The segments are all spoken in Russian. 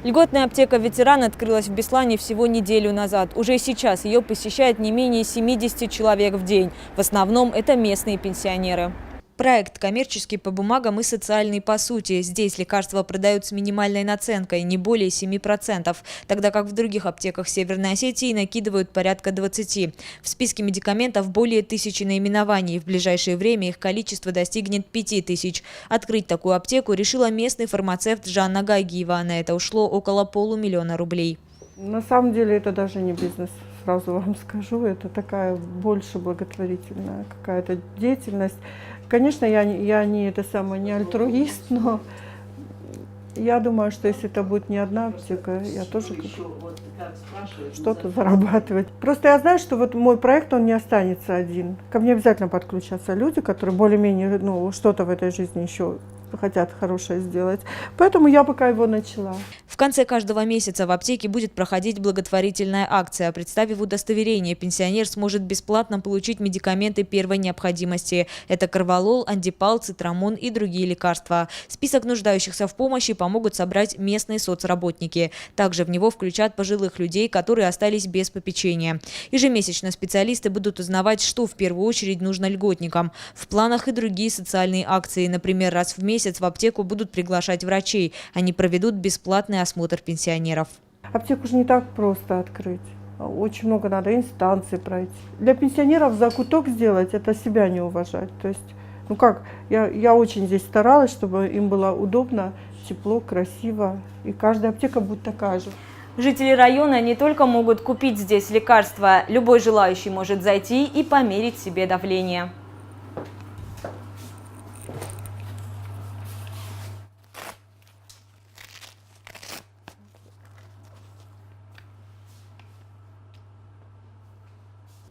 Льготная аптека «Ветеран» открылась в Беслане всего неделю назад. Уже сейчас ее посещает не менее 70 человек в день. В основном это местные пенсионеры. Проект коммерческий по бумагам и социальный по сути. Здесь лекарства продают с минимальной наценкой, не более 7%, тогда как в других аптеках Северной Осетии накидывают порядка 20%. В списке медикаментов более 1000 наименований. В ближайшее время их количество достигнет 5000. Открыть такую аптеку решила местный фармацевт Жанна Гагиева. На это ушло около $500 000 рублей. На самом деле это даже не бизнес, сразу вам скажу. Это такая больше благотворительная какая-то деятельность. Конечно, я не альтруист, но я думаю, что если это будет не одна аптека, я тоже что-то зарабатывать. Просто я знаю, что вот мой проект, он не останется один. Ко мне обязательно подключатся люди, которые более-менее что-то в этой жизни еще хотят хорошее сделать. Поэтому я пока его начала. В конце каждого месяца в аптеке будет проходить благотворительная акция. Представив удостоверение, пенсионер сможет бесплатно получить медикаменты первой необходимости. Это корвалол, андипал, цитрамон и другие лекарства. Список нуждающихся в помощи помогут собрать местные соцработники. Также в него включат пожилых людей, которые остались без попечения. Ежемесячно специалисты будут узнавать, что в первую очередь нужно льготникам. В планах и другие социальные акции. Например, раз в месяц в аптеку будут приглашать врачей. Они проведут бесплатный осмотр пенсионеров. Аптеку же не так просто открыть. Очень много надо инстанций пройти. Для пенсионеров закуток сделать – это себя не уважать. То есть, я очень здесь старалась, чтобы им было удобно, тепло, красиво. И каждая аптека будет такая же. Жители района не только могут купить здесь лекарства, любой желающий может зайти и померить себе давление.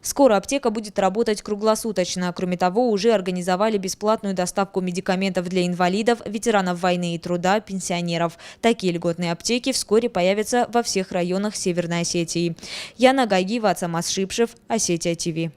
Скоро аптека будет работать круглосуточно. Кроме того, уже организовали бесплатную доставку медикаментов для инвалидов, ветеранов войны и труда, пенсионеров. Такие льготные аптеки вскоре появятся во всех районах Северной Осетии. Яна Гагиева, Ацамас Шипшев, Осетия ТВ.